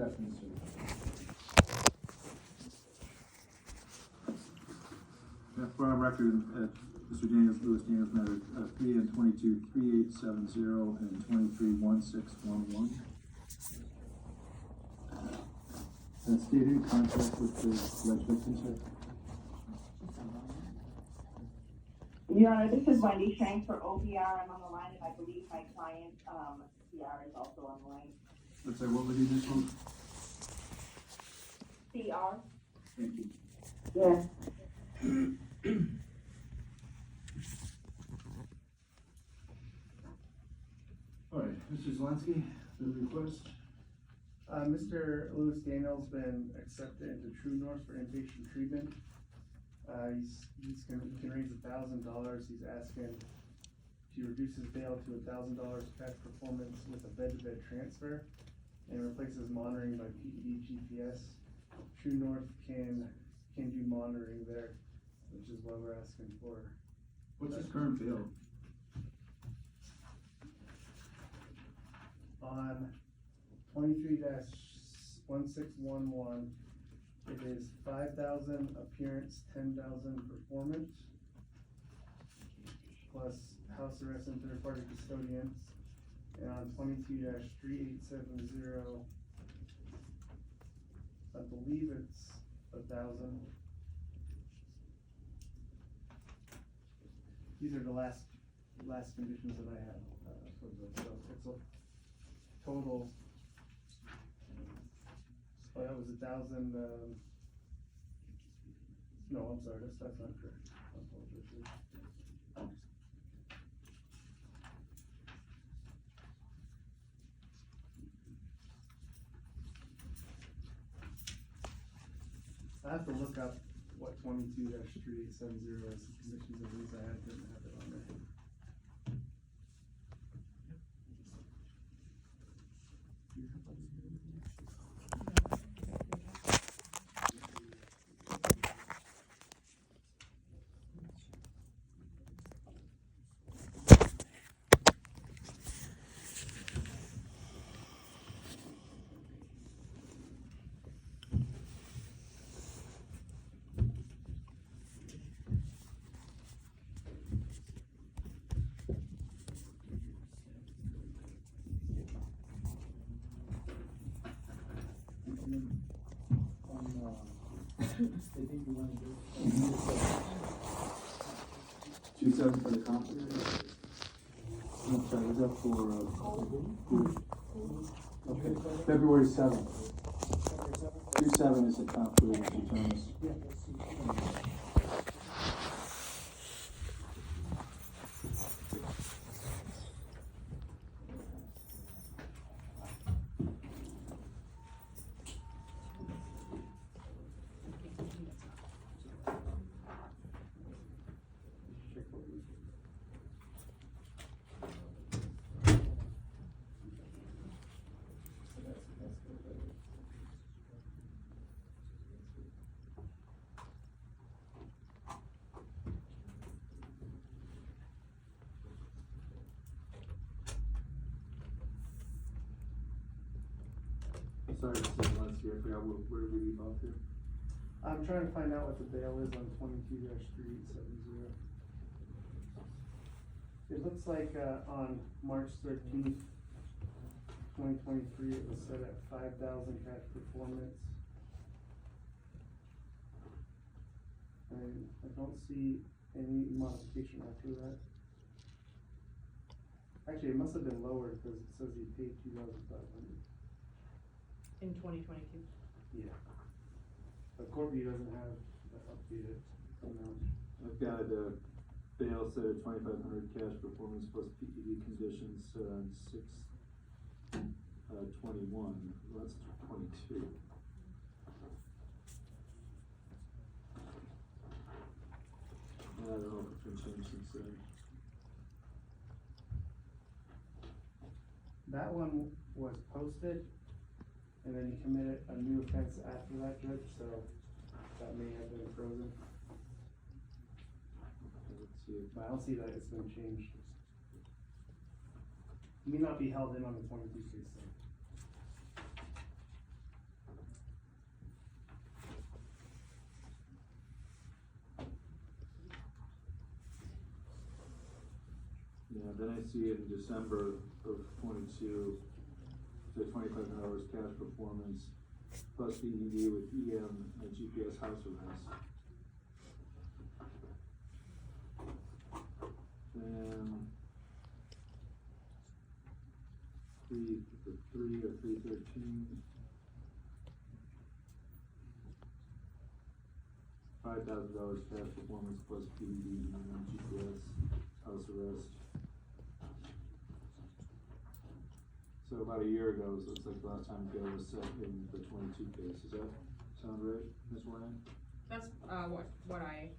Definitely, sir. For our record, Mr. Daniels, Louis Daniels matter, 3 and 22, 3870 and 23, 1611. Steve, any contact with the alleged victim, sir? Your Honor, this is Wendy Shank for OPR. I'm on the line, and I believe my client, CR, is also on the line. Let's say, what was the initial? CR? Thank you. Yes. All right, Mr. Zelensky, the request. Mr. Louis Daniels been accepted into True North for inpatient treatment. He can raise $1,000. He's asking to reduce his bail to $1,000 cash performance with a bed-to-bed transfer and replaces monitoring by PED GPS. True North can do monitoring there, which is what we're asking for. What's his current bail? On 23-1611, it is 5,000 appearance, 10,000 performance, plus house arrest and third-party custodians. And on 22-3870, I believe it's 1,000. These are the last conditions that I have for the, so it's a total. Oh, that was 1,000. No, I'm sorry, that's not correct. I apologize. I have to look up what 22-3870 is, the conditions of these. I didn't have it on there. I think you want to do. 27 for the conference? I'm sorry, was that for, okay, February 7th. 27 is the comp for Mr. Thomas. Sorry, Mr. Zelensky, I forgot where did we leave off here? I'm trying to find out what the bail is on 22-3870. It looks like on March 13th, 2023, it was set at 5,000 cash performance. And I don't see any modification after that. Actually, it must have been lowered because it says he paid $2,500. In 2022. Yeah. But Corby doesn't have the updated amount. I've got bail set at 2,500 cash performance plus PED conditions set on 6/21. Well, that's 22. I don't know if it's been changed since then. That one was posted, and then he committed a new offense after that, Judge, so that may have been frozen. Let's see if But I don't see that it's been changed. He may not be held in on the 22 case, though. Yeah, then I see in December of 22, the $2,500 cash performance plus BED with EM and GPS house arrest. Then three or 313. $5,000 cash performance plus BED and GPS house arrest. So about a year ago, so it's like the last time Gail was set in the 22 case. Does that sound right, Ms. Ryan? That's, what I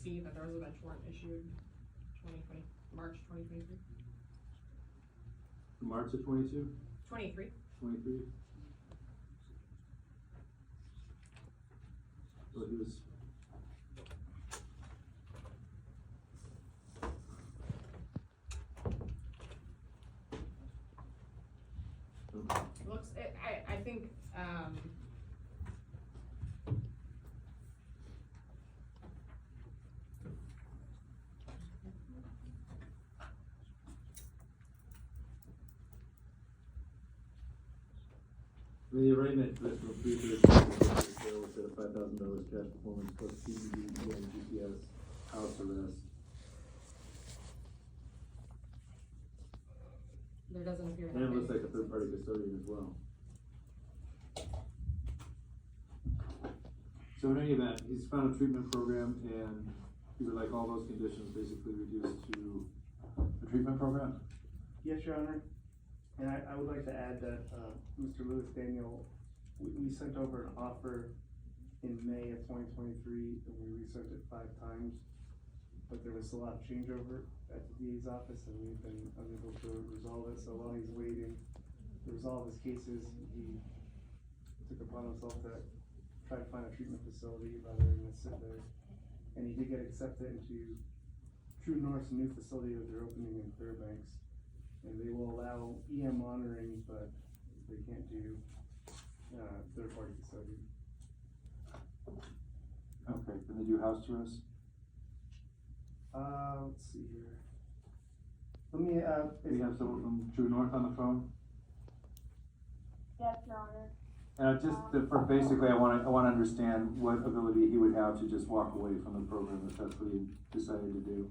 see, that there was a bench warrant issued March 2023. March of 22? 23. 23? So he was. Looks, I think, I mean, the arraignment traditional 313 was at a $5,000 cash performance plus BED and GPS house arrest. there doesn't appear to And it be. looks like a third-party custodian as well. So in any event, he's found a treatment program, and he would like all those conditions basically reduced to a treatment program? Yes, Your Honor. And I would like to add that, Mr. Lewis Daniel, we sent over an offer in May of 2023, and we resent it 5 times. But there was a lot of changeover at the DA's office, and we've been unable to resolve it. So while he's waiting to resolve his cases, he took upon himself to try to find a treatment facility rather than just sit there. And he did get accepted into True North's new facility that they're opening in Fairbanks. And they will allow EM monitoring, but they can't do, third-party custody. Okay, can they do house arrest? Let's see here. Let me, We have someone from True North on the phone? Yes, Your Honor. And for basically, I wanna understand what ability he would have to just walk away from the program if that's what he decided to do.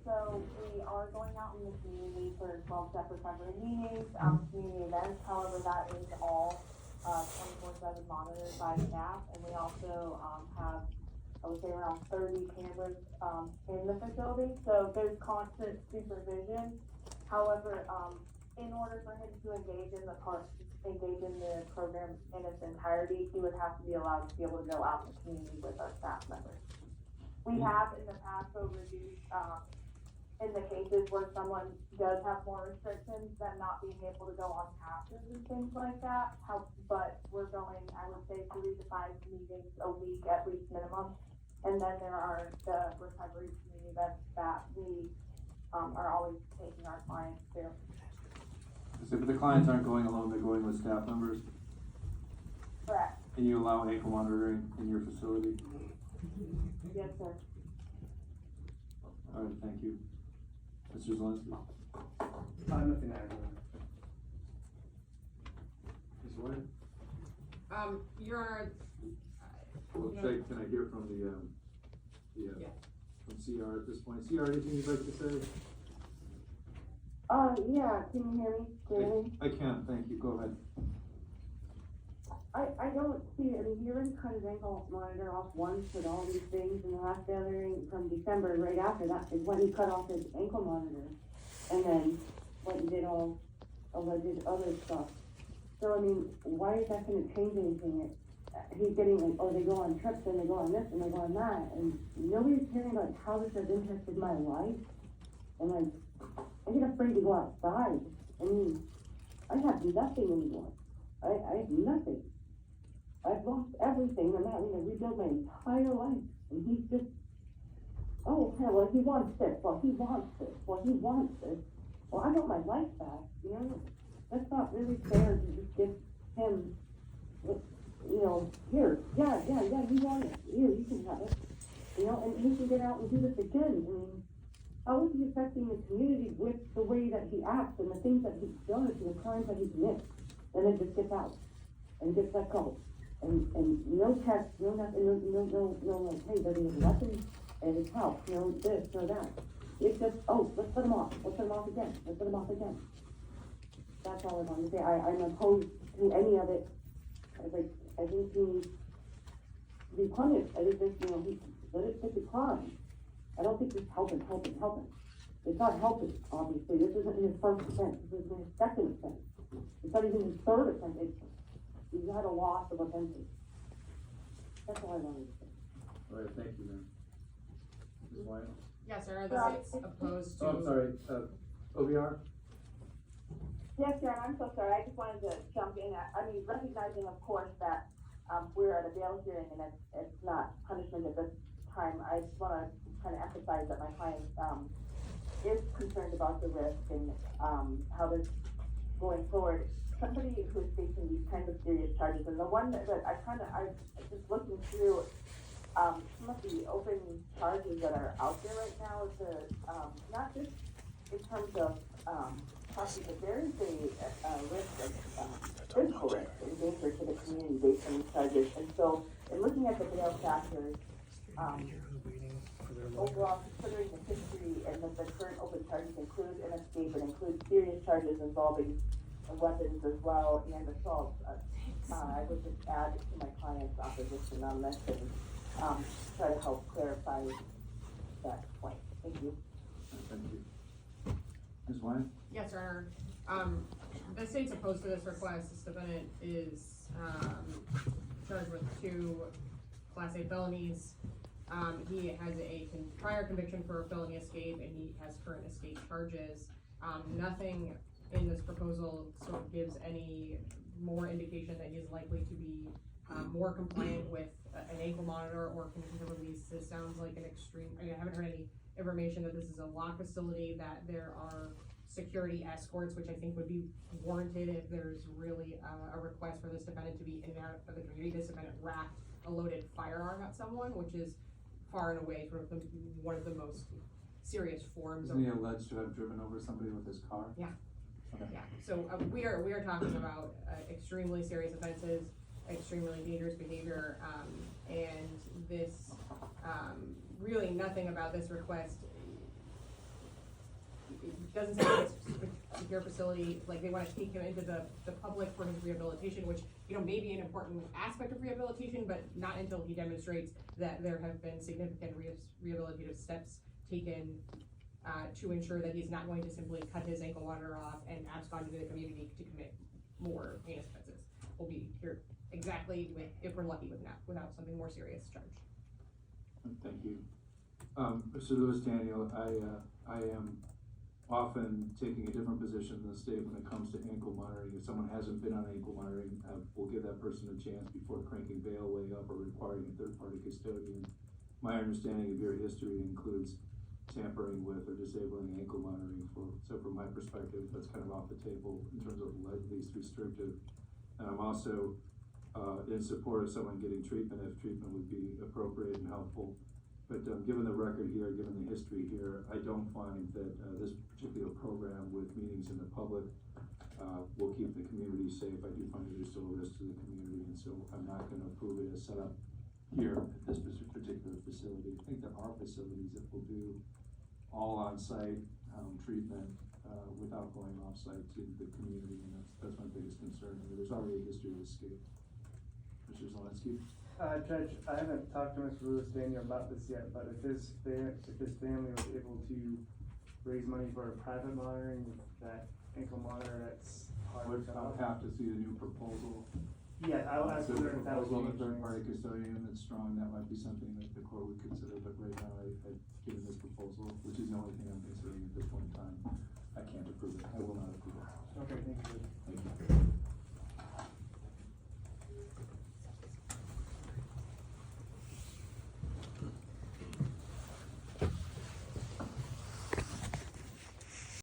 So we are going out in the community for 12-step recovery meetings, community events. However, that is all 24/7 monitored by staff, and we also have, I would say, around 30 cameras in the facility. So there's constant supervision. However, in order for him to engage in the program in its entirety, he would have to be allowed to be able to go out in the community with our staff members. We have in the past, though, reduced, in the cases where someone does have more restrictions, than not being able to go on passes and things like that. But we're going, I would say, 3 to 5 meetings a week at least minimum. And then there are the recovery community events that we, are always taking our clients to. So, but the clients aren't going alone, they're going with staff members, Correct. and you allow ankle monitoring in your facility? Yes, sir. Alright, thank you. Mr. Zelinski? Nothing to add. Ms. White? Your Honor, Can I hear from Yeah. from CR at this point? CR, anything you'd like to say? Yeah, can you hear me clearly? I can, thank you, go ahead. I don't see, I mean, he already cut his ankle monitor off once with all these things, and the last gathering from December, right after that, is when he cut off his ankle monitor. And then went and did all alleged other stuff. So, I mean, why is that gonna change anything? He's getting like, oh, they go on trips, and they go on this, and they go on that, and nobody's hearing like how this has impacted my life. And like, I get afraid to go outside. I mean, I have nothing anymore. I have nothing. I've lost everything. I'm having to rebuild my entire life. And he's just, oh, okay, well, he wants this. Well, he wants this. Well, he wants this. Well, I want my life back, you know? That's not really fair to just give him, you know, here, yeah, you want it. Here, you can have it. you know, and he can get out and do this again. I mean, how is he affecting the community with the way that he acts and the things that he does and the crimes that he commits? And then just gets out and gets let go. And no text, no nothing, no, like, hey, does he have weapons at his house? No this, no that. It's just, oh, let's let him off. Let's let him off again. Let's let him off again. That's all I want to say. I'm opposed to any of it. I think he needs to be punished. I think this, you know, he let it fit the crime. I don't think it's helping. It's not helping, obviously. This isn't his first offense. This isn't his second offense. It's not even his third offense. He's had a lot of offenses. That's all I wanted to say. All right, thank you, ma'am. Ms. Wyatt? Yes, sir, are the states opposed to? Oh, I'm sorry, OBR? Yes, Sharon, I'm so sorry, I just wanted to jump in, I mean, recognizing, of course, that, we're at a bail hearing and it's not punishment at this time, I just wanna kind of emphasize that my client, is concerned about the risk and, how this going forward. Somebody who is facing these kinds of serious charges, and the one that I just looking through, some of the open charges that are out there right now is not just in terms of, property, but there is a risk of, physical risk and danger to the community based on these charges. And so, in looking at the bail factors, overall, considering the history and that the current open charges include an escape and include serious charges involving weapons as well and assault, I would just add to my client's opposition on this and try to help clarify that point. Thank you. Thank you. Ms. Wyatt? Yes, Your Honor. The state's opposed to this request. This defendant is, charged with 2 Class A felonies. He has a prior conviction for a felony escape, and he has current escape charges. Nothing in this proposal sort of gives any more indication that he's likely to be, more compliant with an ankle monitor or conditions of release. This sounds like an extreme, I haven't heard any information that this is a locked facility, that there are security escorts, which I think would be warranted if there's really a request for this defendant to be in and out of the community. This defendant racked a loaded firearm at someone, which is far and away sort of one of the most serious forms of. Isn't he alleged to have driven over somebody with his car? Yeah. Okay. Yeah, so we are talking about extremely serious offenses, extremely dangerous behavior, and this, really nothing about this request, it doesn't say it's a secure facility, like they wanna take him into the public for his rehabilitation, which, you know, may be an important aspect of rehabilitation, but not until he demonstrates that there have been significant rehabilitative steps taken to ensure that he's not going to simply cut his ankle monitor off and abscond into the community to commit more heinous offenses. We'll be here exactly if we're lucky without something more serious charged. Thank you. Mr. Lewis Daniel, I am often taking a different position in the state when it comes to ankle monitoring. If someone hasn't been on ankle monitoring, we'll give that person a chance before cranking bail way up or requiring a third-party custodian. My understanding of your history includes tampering with or disabling ankle monitoring so from my perspective, that's kind of off the table in terms of least restrictive. And I'm also in support of someone getting treatment if treatment would be appropriate and helpful. But given the record here, given the history here, I don't find that this particular program with meetings in the public will keep the community safe. I do find that there's still a risk to the community, and so I'm not going to approve it as set up here at this particular facility. I think there are facilities that will do all on-site treatment without going off-site to the community, and that's my biggest concern. I mean, there's already a history of escape. Mr. Zelensky? Judge, I haven't talked to Mr. Lewis Daniel about this yet, but if his family was able to raise money for a private monitoring with that ankle monitor, that's hard to I'll have to see the new proposal. Yeah, I'll ask The whether if that would proposal of a change third-party things. custodian that's strong, that might be something that the court would consider, but right now, given this proposal, which is the only thing I'm considering at this point in time, I can't approve it. I will not approve it. Okay, thank you.